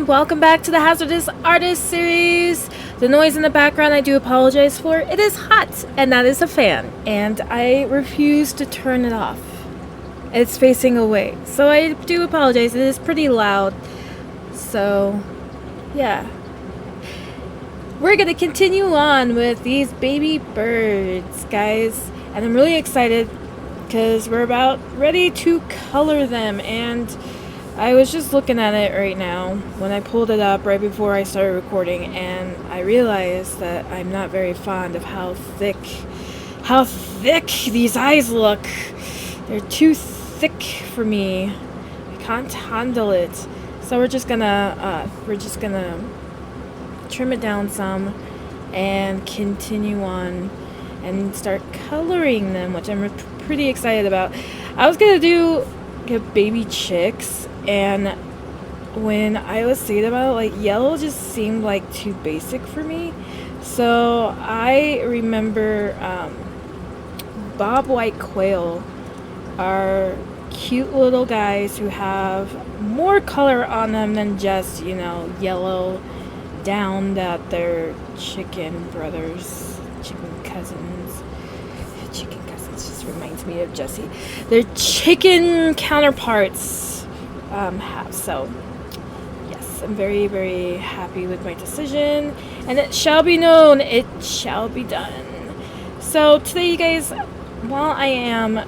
everyone, welcome back to the Hazardous Artist Series. The noise in the background I do apologize for. It is hot, and that is a fan, and I refuse to turn it off. It's facing away, so I do apologize. It is pretty loud, so yeah. We're gonna continue on with these baby birds, guys, and I'm really excited because we're about ready to color them. And I was just looking at it right now when I pulled it up right before I started recording, and I realized that I'm not very fond of how thick these eyes look. They're too thick for me. I can't handle it. So we're just gonna trim it down some and continue on and start coloring them, which I'm pretty excited about. I was gonna get baby chicks, and when I was thinking about it, like, yellow just seemed like too basic for me. So I remember bob white quail are cute little guys who have more color on them than just, yellow down that they're chicken brothers, chicken cousins just reminds me of Jesse. Their chicken counterparts have. So yes, I'm very, very happy with my decision, and it shall be known, it shall be done. So today, you guys, while I am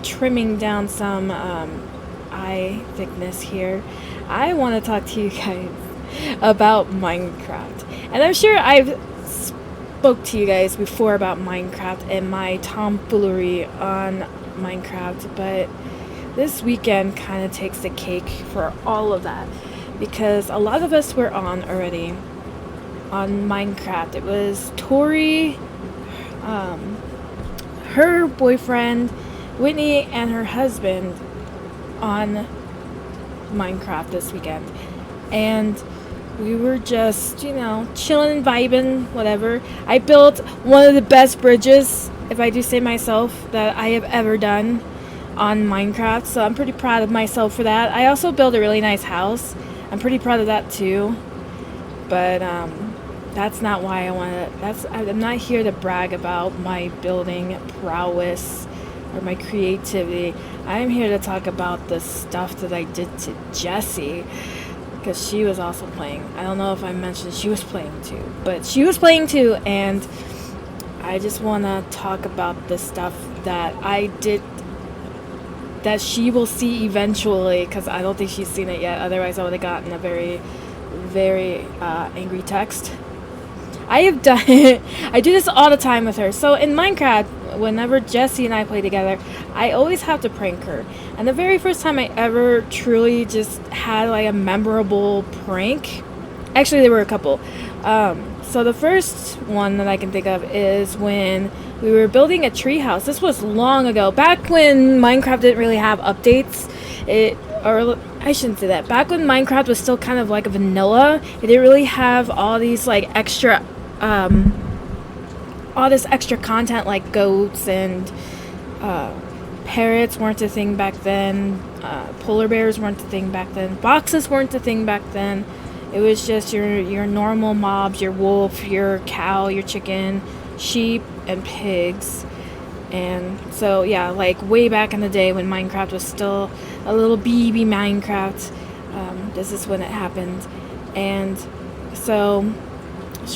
trimming down some eye thickness here, I want to talk to you guys about Minecraft. And I'm sure I've spoke to you guys before about Minecraft and my tomfoolery on Minecraft, but this weekend kind of takes the cake for all of that, because a lot of us were on already on Minecraft. It was Tori, her boyfriend, Whitney, and her husband on Minecraft this weekend, and we were just, chilling and vibing, whatever. I built one of the best bridges, if I do say myself, that I have ever done on Minecraft, so I'm pretty proud of myself for that. I also built a really nice house. I'm pretty proud of that too, but that's not why I'm not here to brag about my building prowess or my creativity. I'm here to talk about the stuff that I did to Jessie, because she was also playing. I don't know if I mentioned she was playing too, but she was playing too, and I just want to talk about the stuff that I did that she will see eventually, because I don't think she's seen it yet. Otherwise, I would have gotten a very, very angry text. I do this all the time with her. So in Minecraft, whenever Jessie and I play together, I always have to prank her. And the very first time I ever truly just had like a memorable prank, actually there were a couple. So the first one that I can think of is when we were building a treehouse. This was long ago, back when Minecraft didn't really have updates. Or I shouldn't say that. Back when Minecraft was still kind of like a vanilla, it didn't really have all these like extra, all this extra content like goats and parrots weren't a thing back then. Polar bears weren't a thing back then. Boxes weren't a thing back then. It was just your normal mobs, your wolf, your cow, your chicken, sheep, and pigs. And so yeah, like way back in the day when Minecraft was still a little baby Minecraft, this is when it happened. And so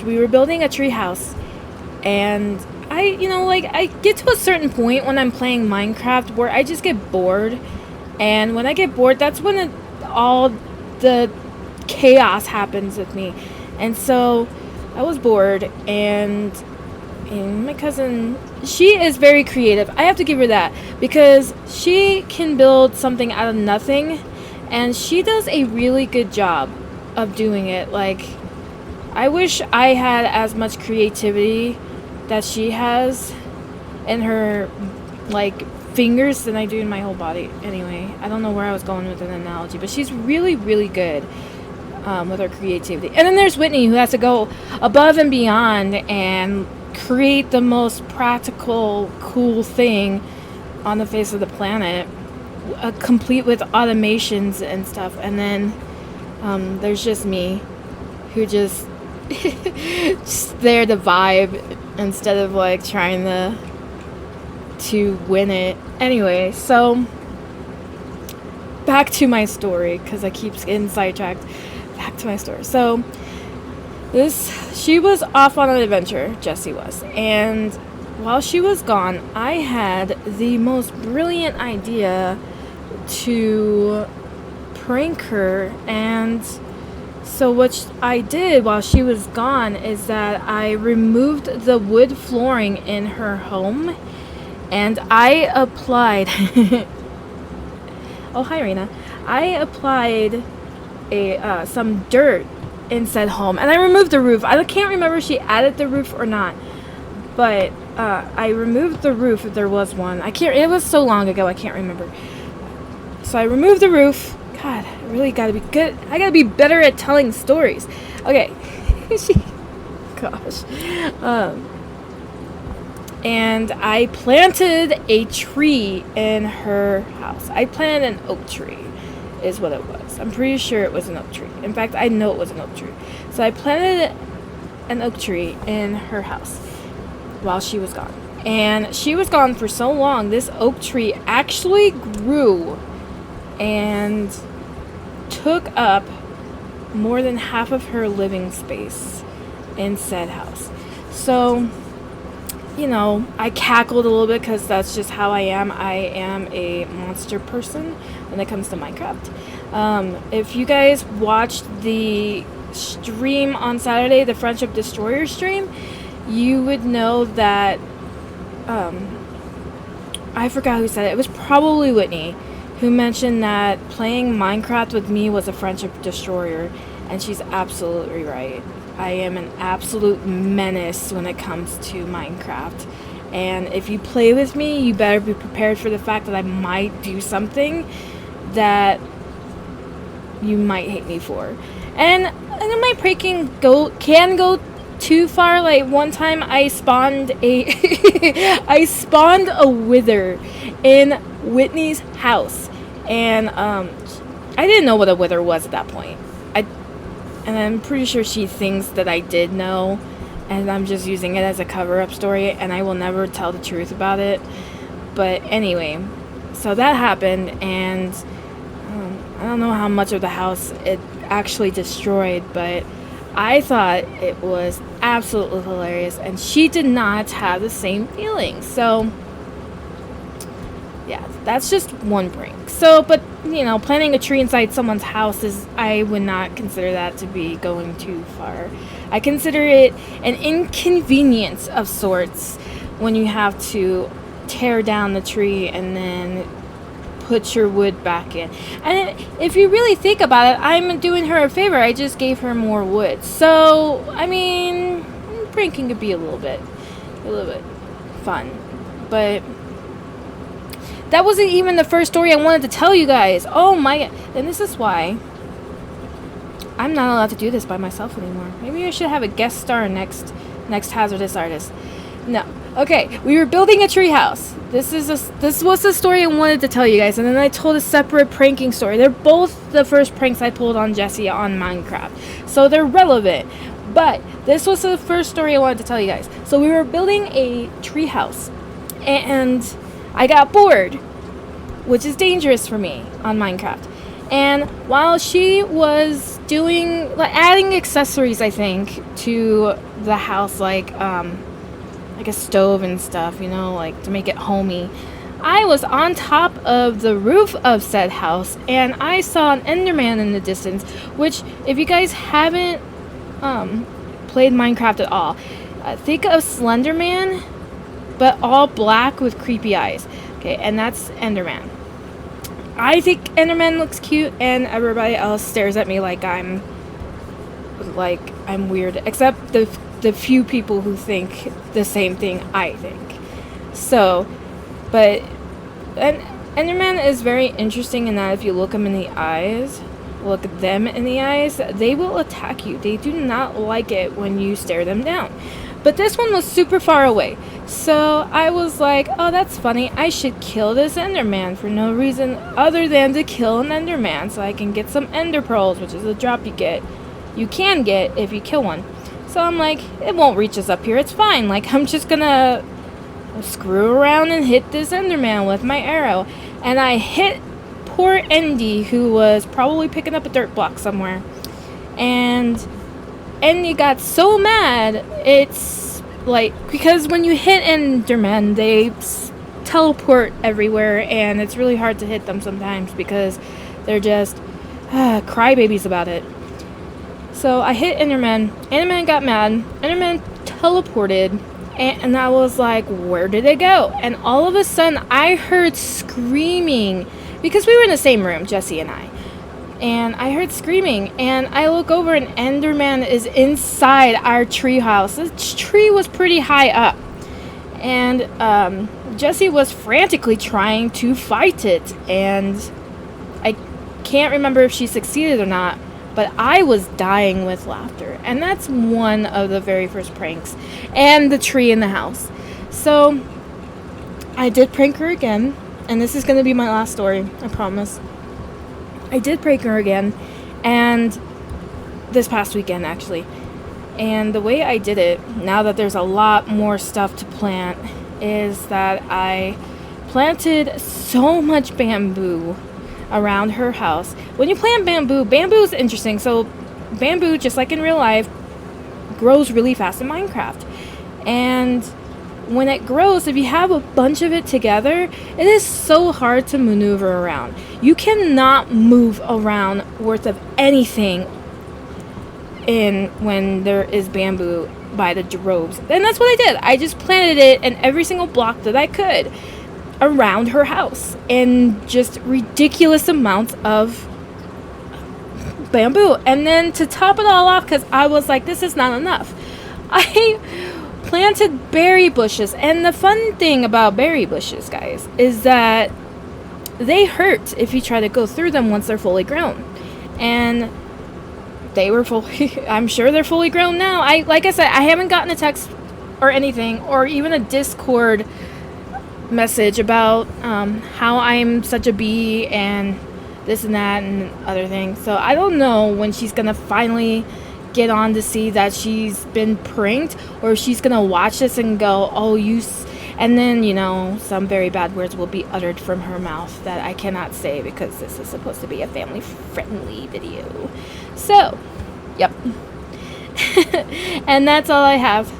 we were building a tree house, and I get to a certain point when I'm playing Minecraft where I just get bored, and when I get bored, that's when all the chaos happens with me. And so I was bored, and my cousin, she is very creative. I have to give her that, because she can build something out of nothing, and she does a really good job of doing it. Like, I wish I had as much creativity that she has in her like fingers than I do in my whole body. Anyway, I don't know where I was going with an analogy, but she's really, really good with her creativity. And then there's Whitney, who has to go above and beyond and create the most practical, cool thing on the face of the planet, complete with automations and stuff. And then There's just me, who just there to vibe instead of like trying to win it. Anyway, so back to my story, because I keep getting sidetracked. Back to my story. So she was off on an adventure, Jessie was, and while she was gone, I had the most brilliant idea to prank her. And so what I did while she was gone is that I removed the wood flooring in her home, and I applied oh, hi, Rena. I applied some dirt in said home, and I removed the roof. I can't remember if she added the roof or not, but I removed the roof if there was one. It was so long ago, I can't remember. So I removed the roof. God, I really gotta be good. I gotta be better at telling stories. Okay. Gosh. And I planted a tree in her house. I planted an oak tree, is what it was. I'm pretty sure it was an oak tree. In fact, I know it was an oak tree. So I planted an oak tree in her house while she was gone. And she was gone for so long, this oak tree actually grew and took up more than half of her living space in said house. So, I cackled a little bit because that's just how I am. I am a monster person when it comes to Minecraft. If you guys watched the stream on Saturday, the Friendship Destroyer stream, you would know that I forgot who said it. It was probably Whitney, who mentioned that playing Minecraft with me was a friendship destroyer, and she's absolutely right. I am an absolute menace when it comes to Minecraft, and if you play with me, you better be prepared for the fact that I might do something that you might hate me for. And my pranking can go too far. Like one time I spawned a wither in Whitney's house, and I didn't know what a wither was at that point. And I'm pretty sure she thinks that I did know, and I'm just using it as a cover-up story, and I will never tell the truth about it. But anyway, so that happened, and I don't know how much of the house it actually destroyed, but I thought it was absolutely hilarious, and she did not have the same feeling. So yeah, that's just one prank. So, but planting a tree inside someone's house I would not consider that to be going too far. I consider it an inconvenience of sorts when you have to tear down the tree and then put your wood back in. And if you really think about it, I'm doing her a favor. I just gave her more wood. So, pranking could be a little bit fun. But that wasn't even the first story I wanted to tell you guys. Oh my, and this is why I'm not allowed to do this by myself anymore. Maybe I should have a guest star next Hazardous artist. No. Okay, we were building a tree house. This was the story I wanted to tell you guys, and then I told a separate pranking story. They're both the first pranks I pulled on Jessie on Minecraft, so they're relevant. But this was the first story I wanted to tell you guys. So we were building a tree house, and I got bored, which is dangerous for me on Minecraft. And while she was adding accessories, I think, to the house, like a stove and stuff, like to make it homey, I was on top of the roof of said house, and I saw an Enderman in the distance, which, if you guys haven't played Minecraft at all, think of Slenderman, but all black with creepy eyes. Okay, and that's Enderman. I think Enderman looks cute, and everybody else stares at me like I'm weird, except the few people who think the same thing I think. So, but Enderman is very interesting in that if you look them in the eyes, they will attack you. They do not like it when you stare them down. But this one was super far away. So I was like, oh, that's funny. I should kill this Enderman for no reason other than to kill an Enderman so I can get some Ender Pearls, which is a drop you can get if you kill one. So I'm like, it won't reach us up here. It's fine. Like, I'm just gonna screw around and hit this Enderman with my arrow. And I hit poor Endy, who was probably picking up a dirt block somewhere. And Endy got so mad. It's like, because when you hit Endermen, they teleport everywhere, and it's really hard to hit them sometimes because they're just crybabies about it. So I hit Enderman. Enderman got mad. Enderman teleported. And I was like, where did it go? And all of a sudden, I heard screaming. Because we were in the same room, Jesse and I. And I heard screaming. And I look over, and Enderman is inside our tree house. This tree was pretty high up. And Jesse was frantically trying to fight it. And I can't remember if she succeeded or not. But I was dying with laughter. And that's one of the very first pranks. And the tree in the house. So, I did prank her again. And this is going to be my last story. I promise. I did prank her again. And this past weekend, actually. And the way I did it, now that there's a lot more stuff to plant, is that I planted so much bamboo around her house. When you plant bamboo is interesting. So bamboo, just like in real life, grows really fast in Minecraft. And when it grows, if you have a bunch of it together, it is so hard to maneuver around. You cannot move around worth of anything when there is bamboo by the droves. And that's what I did. I just planted it in every single block that I could around her house, and just ridiculous amounts of bamboo. And then to top it all off, because I was like, this is not enough, I planted berry bushes. And the fun thing about berry bushes, guys, is that they hurt if you try to go through them once they're fully grown. And they were fully I'm sure they're fully grown now. Like I said, I haven't gotten a text or anything, or even a Discord message about how I'm such a bee and this and that and other things. So I don't know when she's gonna finally get on to see that she's been pranked, or if she's gonna watch this and go, oh, and then, you know, some very bad words will be uttered from her mouth that I cannot say because this is supposed to be a family friendly video. So yep. And that's all I have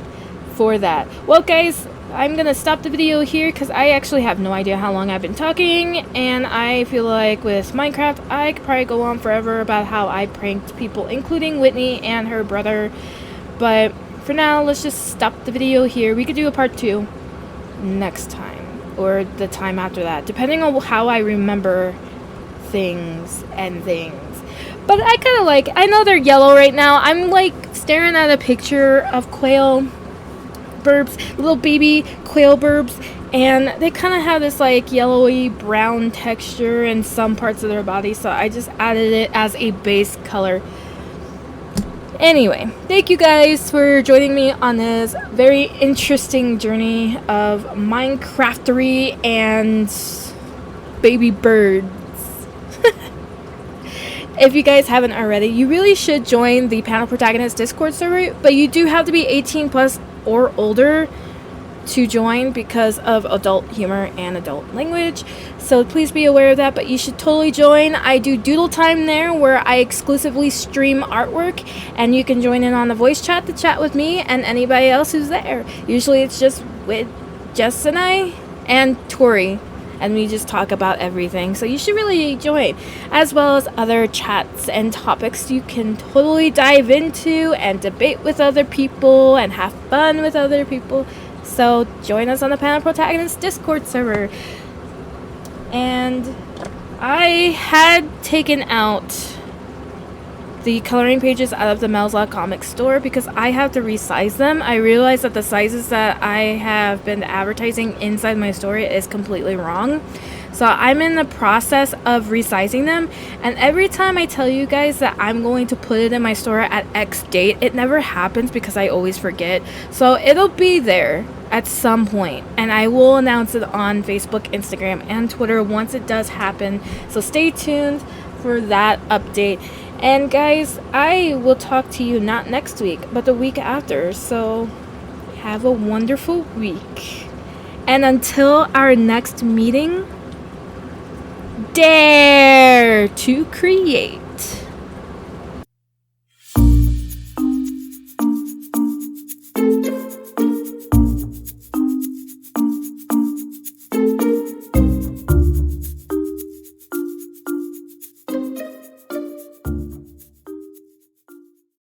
for that. Well, guys, I'm gonna stop the video here because I actually have no idea how long I've been talking, and I feel like with Minecraft I could probably go on forever about how I pranked people, including Whitney and her brother. But for now, let's just stop the video here. We could do a part 2 next time, or the time after that, depending on how I remember things. But I kind of like, I know they're yellow right now. I'm like staring at a picture of quail burbs, little baby quail burbs, and they kind of have this like yellowy brown texture in some parts of their body, so I just added it as a base color. Anyway, thank you guys for joining me on this very interesting journey of Minecraftery and baby birds. If you guys haven't already, you really should join the Panel Protagonist Discord server, but you do have to be 18 plus or older to join because of adult humor and adult language. So please be aware of that, but you should totally join. I do doodle time there where I exclusively stream artwork, and you can join in on the voice chat to chat with me and anybody else who's there. Usually it's just with Jess and I and Tori, and we just talk about everything. So you should really join, as well as other chats and topics you can totally dive into and debate with other people and have fun with other people. So join us on the Panel Protagonist Discord server. And I had taken out the coloring pages out of the Melzla comic store because I have to resize them. I realized that the sizes that I have been advertising inside my store is completely wrong. So I'm in the process of resizing them, and every time I tell you guys that I'm going to put it in my store at X date, it never happens because I always forget. So it'll be there at some point, and I will announce it on Facebook, Instagram, and Twitter once it does happen. So stay tuned for that update. And guys, I will talk to you not next week, but the week after. So have a wonderful week. And until our next meeting, dare to create.